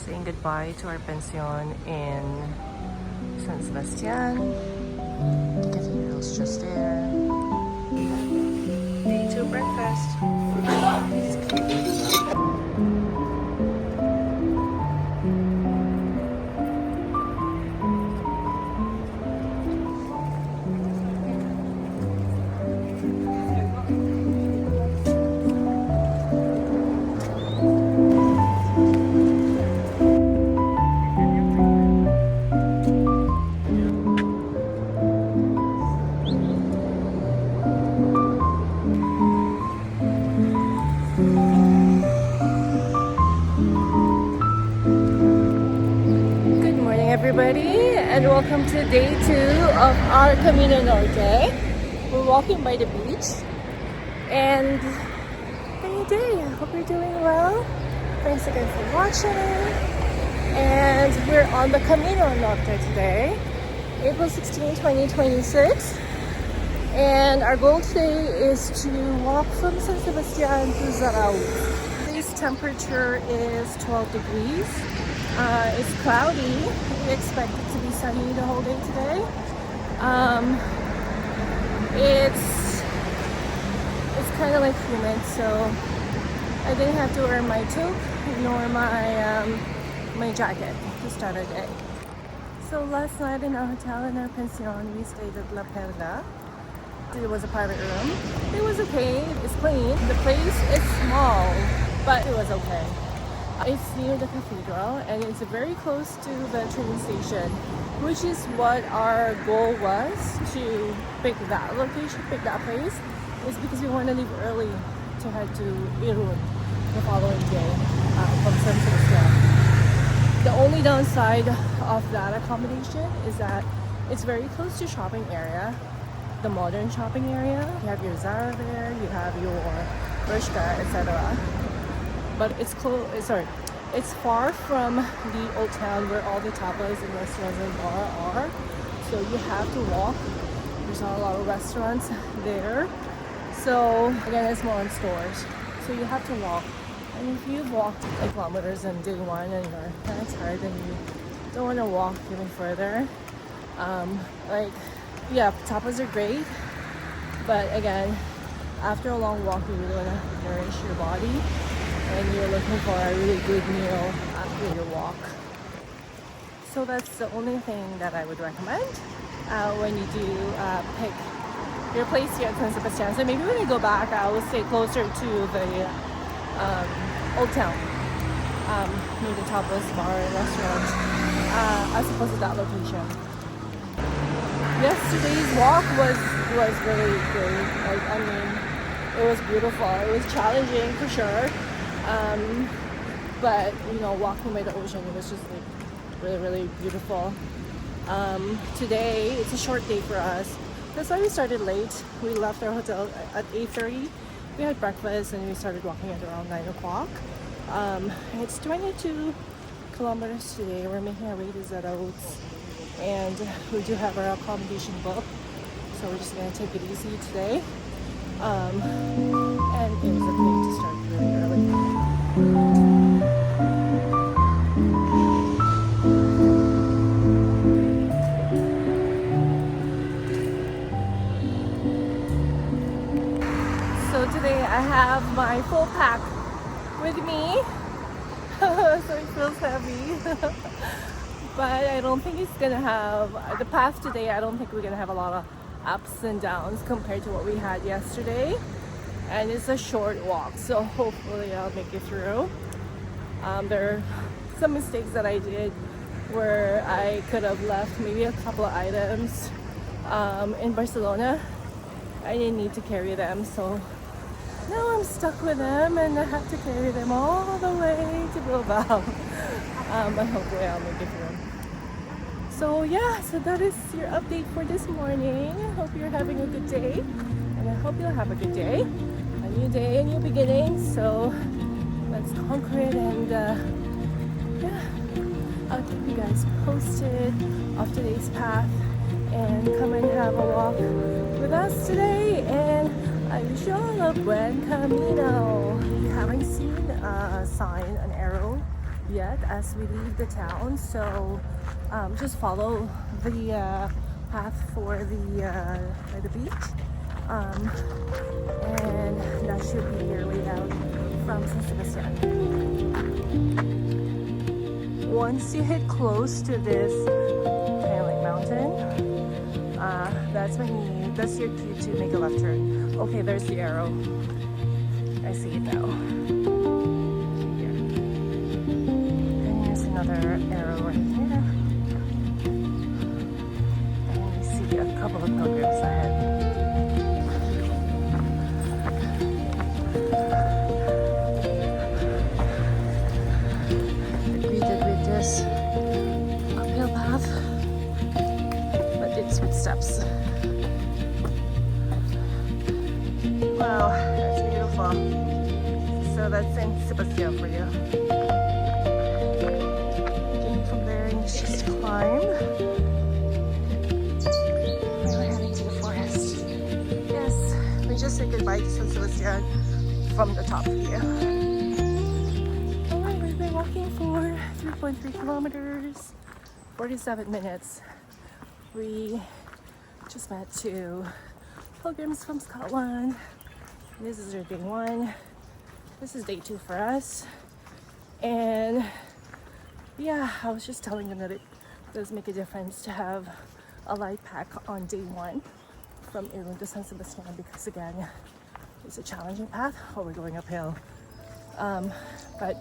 saying goodbye to our pension in San Sebastián. The cathedral's just there. Day 2 breakfast. Everybody, and welcome to day 2 of our Camino Norte. We're walking by the beach, and rainy day. I hope you're doing well. Thanks again for watching. And we're on the Camino Norte today, April 16, 2026. And our goal today is to walk from San Sebastián to Zarautz. Today's temperature is 12 degrees. It's cloudy. We expect it to be sunny the whole day today. It's kind of like humid, so I didn't have to wear my toque nor my jacket to start our day. So last night in our hotel in our pension, we stayed at La Perla. It was a private room. It was okay. It's clean. The place is small, but it was okay. It's near the cathedral and it's very close to the train station, which is what our goal was, to pick that location, pick that place, is because we want to leave early to head to Irun the following day from San Sebastián. The only downside of that accommodation is that it's very close to shopping area, the modern shopping area. You have your Zara there, you have your Bershka, etc. But it's it's far from the old town where all the tapas and restaurants and bar are. So you have to walk. There's not a lot of restaurants there. So again, it's more in stores. So you have to walk. And if you've walked 8 kilometers in day 1 and you're kind of tired and you don't want to walk even further, tapas are great. But again, after a long walk, you really want to nourish your body. And you're looking for a really good meal after your walk. So that's the only thing that I would recommend when you do pick your place here at San Sebastián. So maybe when you go back, I will stay closer to the old town, near the tapas bar and restaurant, as opposed to that location. Yesterday's walk was really great. It was beautiful. It was challenging for sure. But walking by the ocean, it was just really, really beautiful. Today it's a short day for us. That's why we started late. We left our hotel at 8:30. We had breakfast and we started walking at around 9 o'clock. It's 22 kilometers today. We're making our way to Zarautz, and we do have our accommodation booked, so we're just gonna take it easy today. And it was okay to start really early. So today I have my full pack with me, so it feels heavy. But I don't think it's gonna have, the path today, I don't think we're gonna have a lot of ups and downs compared to what we had yesterday. And it's a short walk, so hopefully I'll make it through. There are some mistakes that I did where I could have left maybe a couple of items in Barcelona. I didn't need to carry them, so now I'm stuck with them and I have to carry them all the way to Bilbao. But hopefully I'll make it through. So yeah, so that is your update for this morning. I hope you're having a good day, and I hope you'll have a good day. A new day, a new beginning. So let's conquer it, and I'll keep you guys posted of today's path, and come and have a walk with us today. And I wish you all a Buen Camino. If you haven't seen a sign, an arrow yet as we leave the town, so just follow the path for by the beach, and that should be your way out from San Sebastián. Once you hit close to this kind of like mountain, that's your cue to make a left turn. Okay, there's the arrow. I see it now. Here. And here's another arrow right here. And we see a couple of pilgrims ahead. They're greeted with this uphill path, but it's with steps. Wow, that's beautiful. So that's San Sebastián for you. Again, from there, it's just climb. We're heading to the forest. Yes, we just said goodbye to San Sebastián from the top here. Alright, we've been walking for 3.3 kilometers, 47 minutes. We just met two pilgrims from Scotland. This is our day 1. This is day 2 for us. And yeah, I was just telling them that it does make a difference to have a light pack on day 1 from Irun to San Sebastián, because again, it's a challenging path. Oh, we're going uphill. But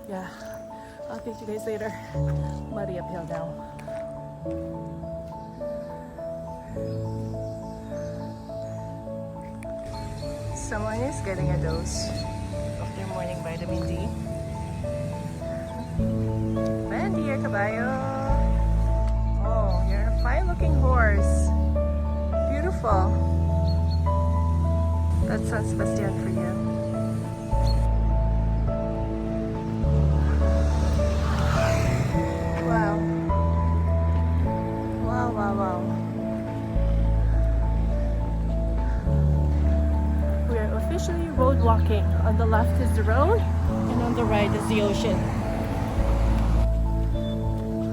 yeah, I'll update you guys later. Muddy uphill now. Someone is getting a dose of their morning vitamin D. Buen dia, caballo. Oh, you're a fine-looking horse. Beautiful. That's San Sebastián for you. Wow. Wow, wow, wow. Officially road walking. On the left is the road, and on the right is the ocean.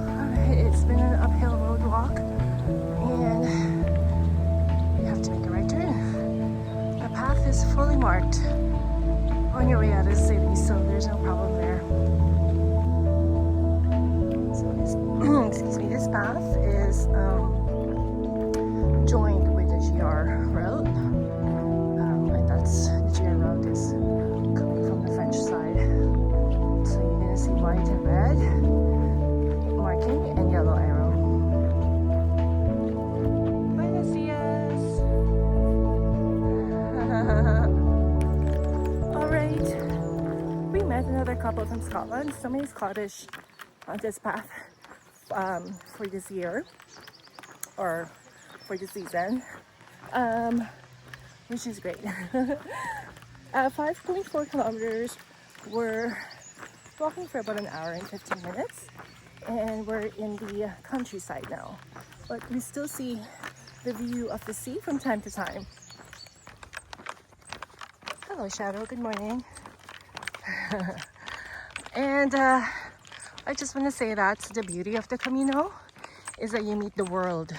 Alright, it's been an uphill road walk, and you have to make a right turn. The path is fully marked on your way out of the city, so there's no problem there. So this, excuse me, this path is joined with the GR road. The GR route is coming from the French side. So you're going to see white and red marking and yellow arrow. Buenos dias! Alright, we met another couple from Scotland. So many Scottish on this path for this year, or for the season. Which is great. 5.4 kilometers. We're walking for about an hour and 15 minutes, and we're in the countryside now. But we still see the view of the sea from time to time. Hello, Shadow. Good morning. And I just want to say that the beauty of the Camino is that you meet the world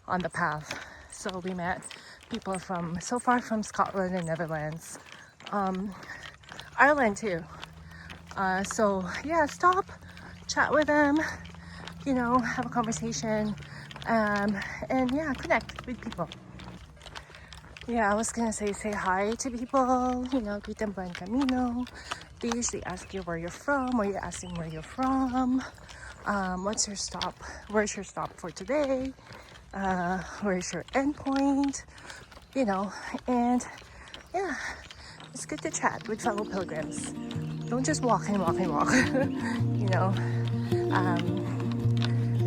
on the path. So we met people from so far from Scotland and Netherlands, Ireland too. So yeah, stop, chat with them, you know, have a conversation, and yeah, connect with people. Yeah, I was gonna say hi to people, you know, greet them Buen Camino. They usually ask you where you're from, or you're asking where you're from. What's your stop? Where's your stop for today? Where's your endpoint? You know, and yeah, it's good to chat with fellow pilgrims. Don't just walk and walk and walk. You know,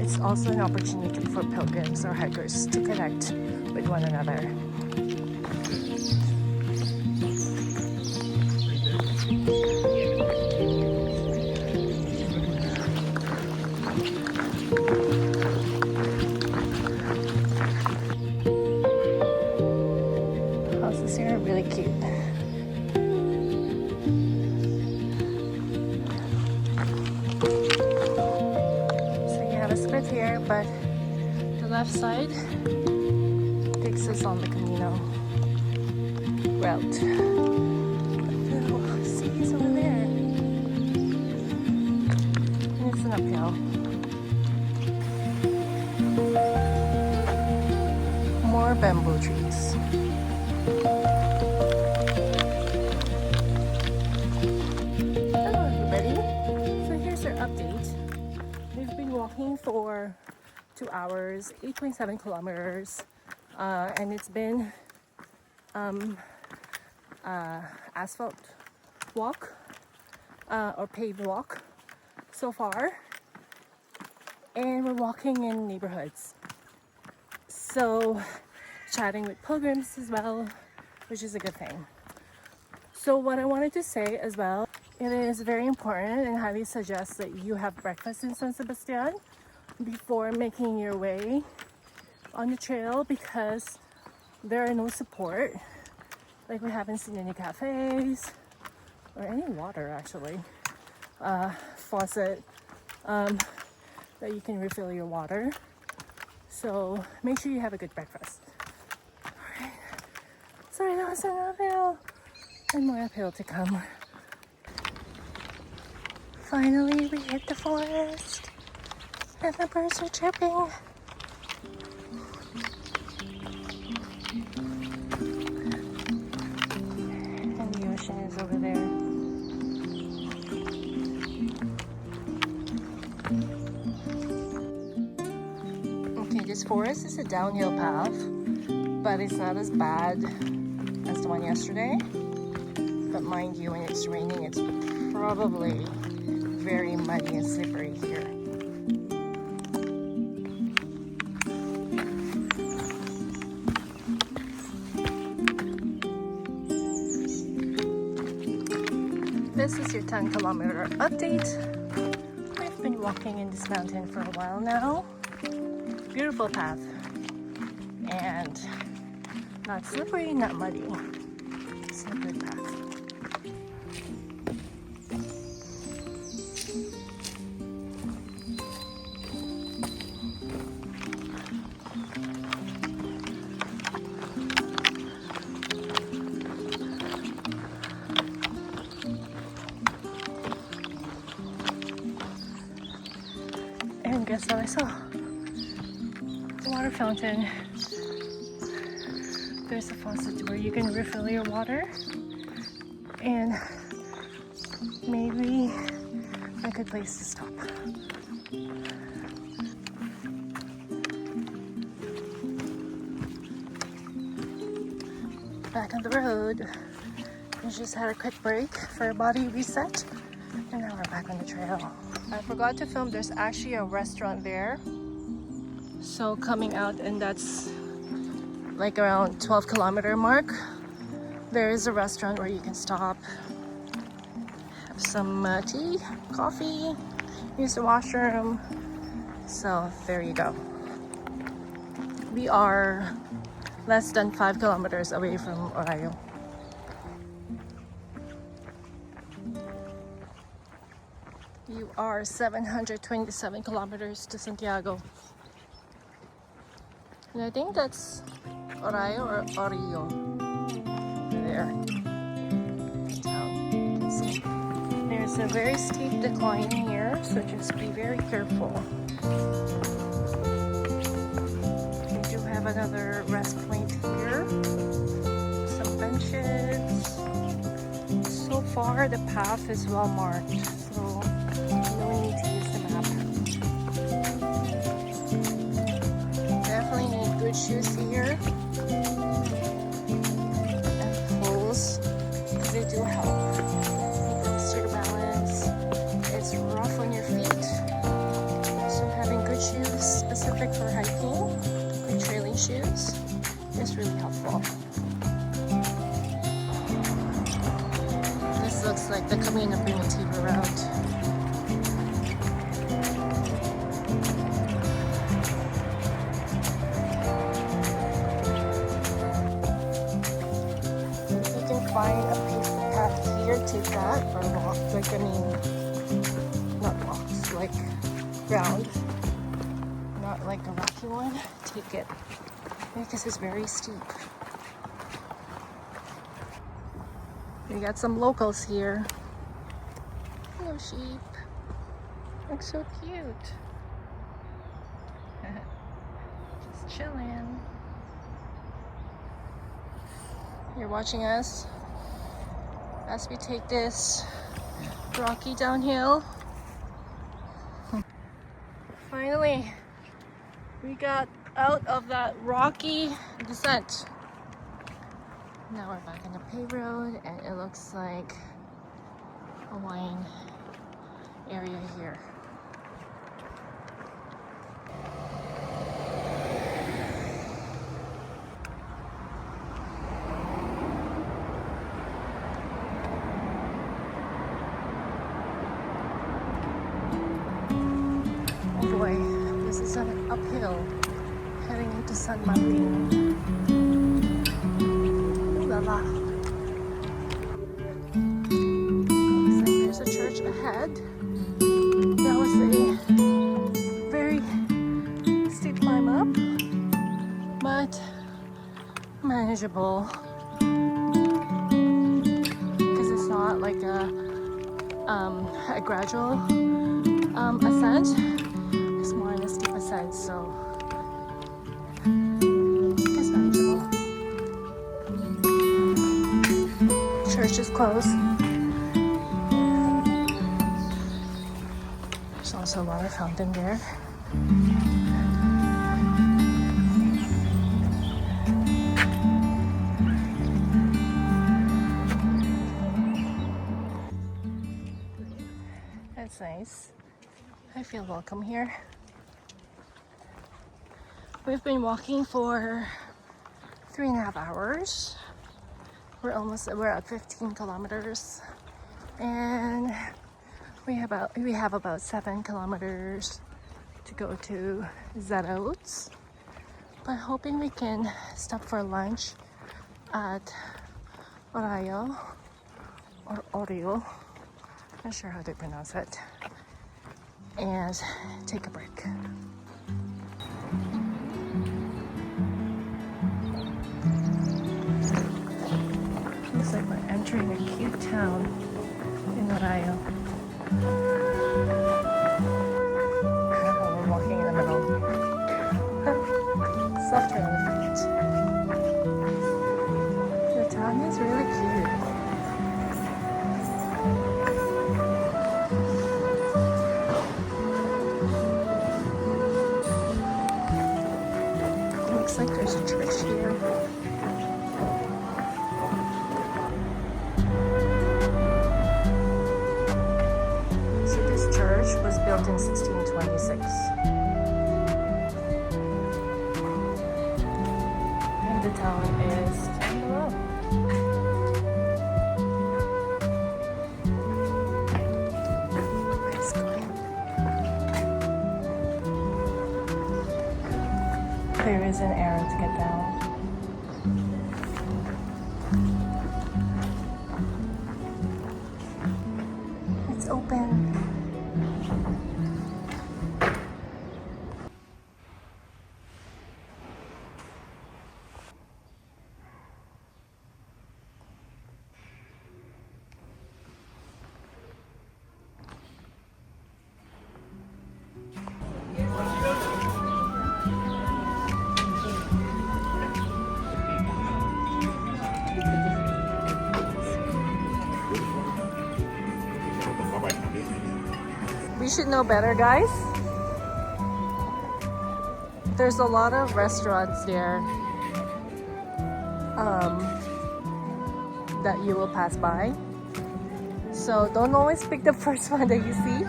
it's also an opportunity for pilgrims or hikers to connect with one another. Houses here are really cute. not a split here, but the left side takes us on the Camino route. The sea is over there. And it's an uphill. More bamboo trees. Hello everybody. So here's our update. We've been walking for 2 hours, 8.7 kilometers, and it's been asphalt walk or paved walk so far, and we're walking in neighborhoods, so chatting with pilgrims as well, which is a good thing. So what I wanted to say as well, it is very important and highly suggest that you have breakfast in San Sebastián before making your way on the trail, because there are no support. Like, we haven't seen any cafes or any water actually, faucet that you can refill your water. So make sure you have a good breakfast. Alright, sorry, that was an uphill and more uphill to come. Finally we hit the forest and the birds are chirping. And the ocean is over there. Okay, this forest is a downhill path, but it's not as bad as the one yesterday. But mind you, when it's raining, it's probably very muddy and slippery here. This is your 10-kilometer update. I've been walking in this mountain for a while now. Beautiful path, and not slippery, not muddy. It's a good path. And guess what I saw? The water fountain. There's a faucet where you can refill your water, and maybe a good place to stop. Back on the road. We just had a quick break for a body reset, and now we're back on the trail. I forgot to film, there's actually a restaurant there. So coming out, and that's like around 12-kilometer mark, there is a restaurant where you can stop, have some tea, coffee, use the washroom. So there you go. We are less than 5 kilometers away from Orio. You are 727 kilometers to Santiago. And I think that's Orio or Orio. There. Town. You can see. There's a very steep decline here, so just be very careful. We do have another rest point here. Some benches. So far the path is well marked, so no need to use the map. Definitely need good shoes here. And poles, because they do help. It boosts your balance. It's rough on your feet. So having good shoes specific for hiking, good trailing shoes, is really helpful. This looks like the Camino route. Find a piece of path here, take that, or walk, like, I mean, not walks, like ground, like the rocky one, take it because it's very steep. We got some locals here. Hello, sheep. Look so cute. Just chilling. You're watching us as we take this rocky downhill. Finally, we got out of that rocky descent. Now we're back on the paved road, and it looks like a wine area here. Oh boy, this is an uphill heading into San Martin. Ooh la la. Looks like there's a church ahead. That was a very steep climb up, but manageable because it's not like a gradual ascent. It's more in a steep ascent, so it's manageable. Church is closed. There's also a water fountain there. That's nice. I feel welcome here. We've been walking for 3.5 hours. We're at 15 kilometers, and we have about 7 kilometers to go to Zarautz. But hoping we can stop for lunch at Orio or Orio. Not sure how to pronounce it. And take a break. Looks like we're entering a cute town in Orio. We're walking in the middle. Soft elephant. The town is really cute. Looks like there's a church here. So this church was built in 1626. And the town is down below. Nice climb. There is an arrow to get down. It's open. We should know better, guys. There's a lot of restaurants there that you will pass by. So don't always pick the first one that you see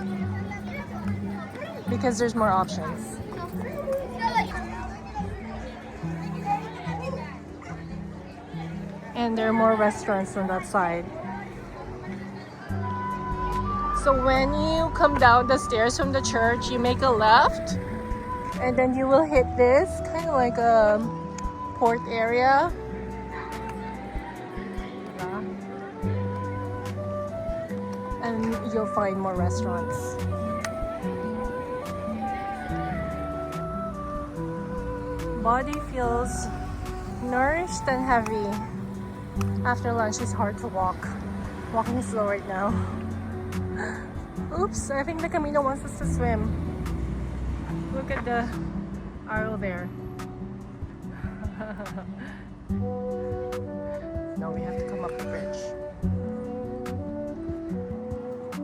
because there's more options. And there are more restaurants on that side. So when you come down the stairs from the church, you make a left, and then you will hit this kind of like a port area. And you'll find more restaurants. body feels nourished and heavy. After lunch, it's hard to walk. Walking is slow right now. Oops, I think the Camino wants us to swim. Look at the arrow there. Now we have to come up the bridge.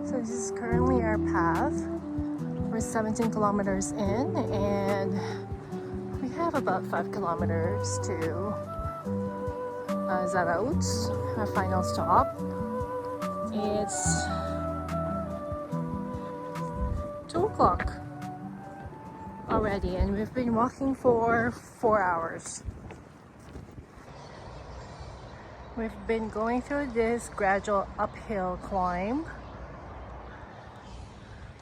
So this is currently our path. We're 17 kilometers in and we have about 5 kilometers to Zarautz, our final stop. It's 2 o'clock already and we've been walking for 4 hours. We've been going through this gradual uphill climb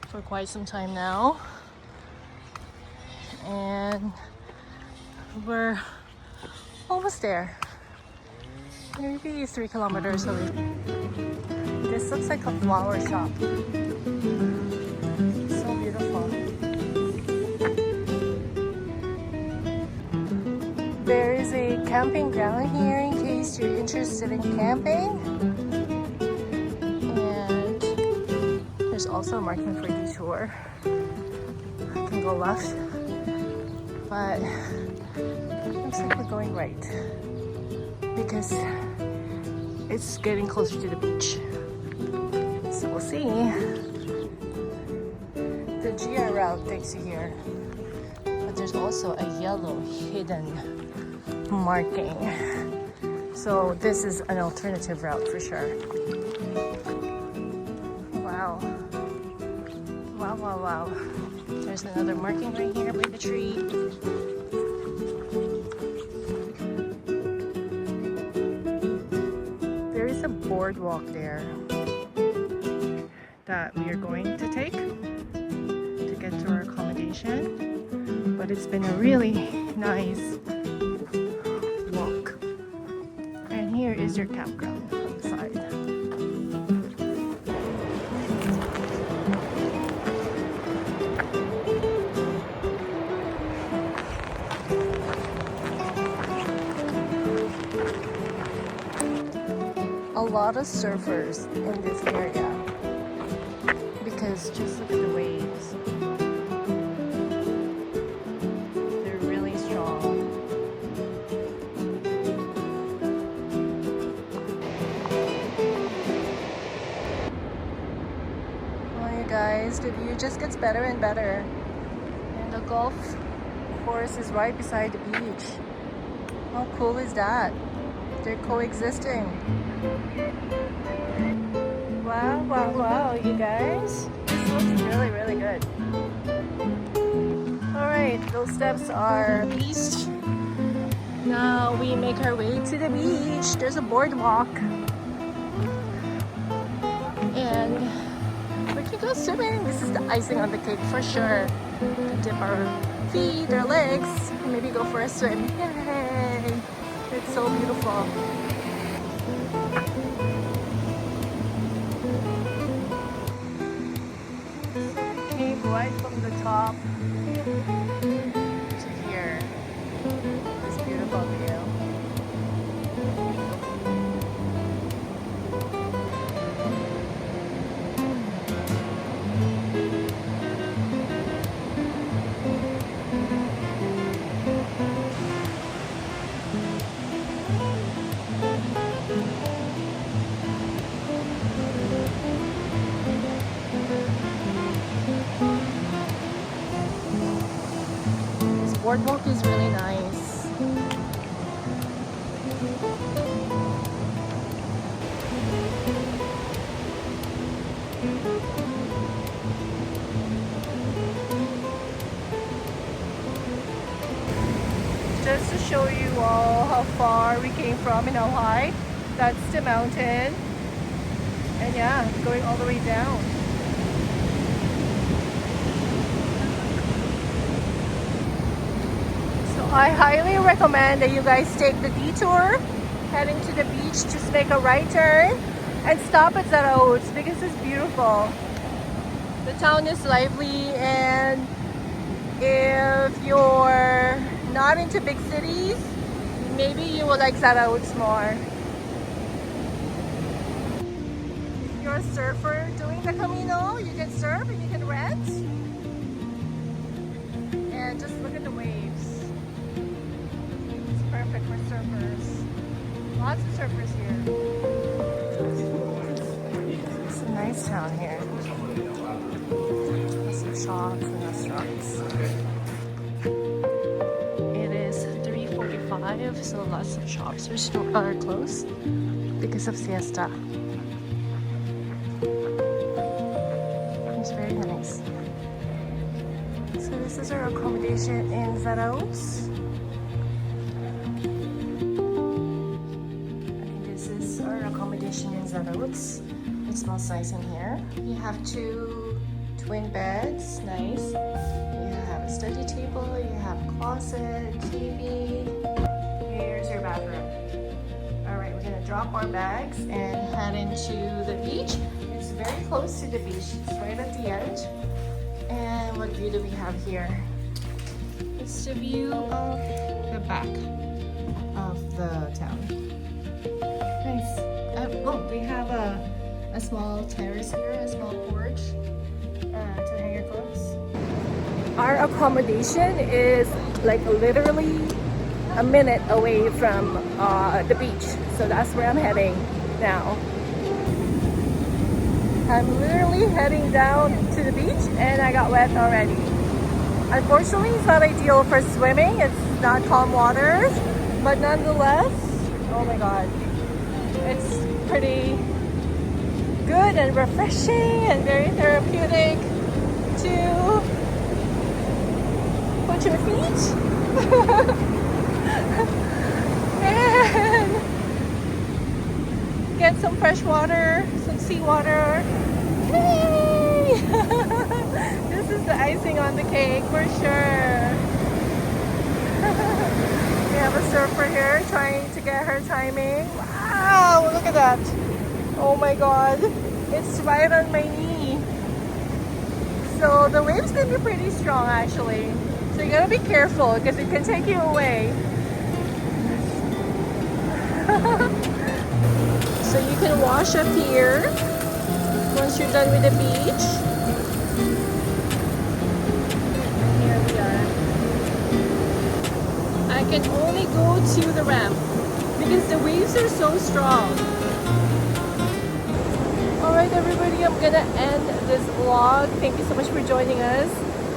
for quite some time now, and we're almost there. Maybe 3 kilometers away. This looks like a flower shop. So beautiful. There is a camping ground here in case you're interested in camping. And there's also a marking for detour. I can go left, but it looks like we're going right because it's getting closer to the beach. So we'll see. The GR route takes you here, but there's also a yellow hidden marking. So this is an alternative route for sure. Wow. Wow, wow, wow. There's another marking right here by the tree. There is a boardwalk there that we are going to take to get to our accommodation. But it's been a really nice walk. And here is your campground on the side. A lot of surfers in this area because just look at the waves. They're really strong. Well, you guys, the view just gets better and better. And the golf course is right beside the beach. How cool is that? They're coexisting. Wow, wow, wow, you guys. This looks really, really good. Alright, those steps are east. Now we make our way to the beach. There's a boardwalk. And we can go swimming. This is the icing on the cake for sure. We can dip our feet, our legs, and maybe go for a swim. Yay! It's so beautiful. Came right from the top to here. This beautiful view. Boardwalk is really nice. Just to show you all how far we came from and how high, that's the mountain. And yeah, going all the way down. I highly recommend that you guys take the detour, heading to the beach, just make a right turn and stop at Zarautz because it's beautiful. The town is lively, and if you're not into big cities, maybe you will like Zarautz more. If you're a surfer doing the Camino, you can surf and you can rent. And just look at the waves. It's perfect for surfers. Lots of surfers here. It's a nice town here. Lots of shops and restaurants. It is 3:45, so lots of shops are closed because of siesta. It's very nice. So this is our accommodation in Zarautz. This is our accommodation in Zarautz. It smells nice in here. We have 2 twin beds, nice. You have a study table, you have a closet, TV. Here's your bathroom. Alright, we're gonna drop our bags and head into the beach. It's very close to the beach, it's right at the end. And what view do we have here? It's the view of the back of the town. Nice. Oh, we have a small terrace here, a small porch to hang your clothes. Our accommodation is like literally a minute away from the beach. So that's where I'm heading now. I'm literally heading down to the beach and I got wet already. Unfortunately, it's not ideal for swimming. It's not calm waters, but nonetheless, oh my god, it's pretty good and refreshing and very therapeutic to put your feet and get some fresh water, some seawater. Hey! This is the icing on the cake for sure. We have a surfer here trying to get her timing. Wow, look at that. Oh my god, it's right on my knee. So the waves can be pretty strong actually. So you gotta be careful because it can take you away. So you can wash up here once you're done with the beach. Here we are. I can only go to the ramp because the waves are so strong. Alright everybody, I'm gonna end this vlog. Thank you so much for joining us.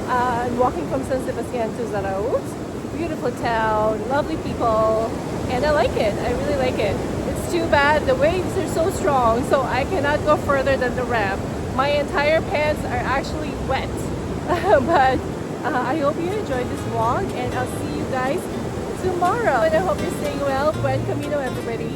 I'm walking from San Sebastián to Zarautz. Beautiful town, lovely people, and I like it. I really like it. It's too bad the waves are so strong, so I cannot go further than the ramp. My entire pants are actually wet. But I hope you enjoyed this vlog, and I'll see you guys tomorrow. And I hope you're staying well. Buen Camino, everybody.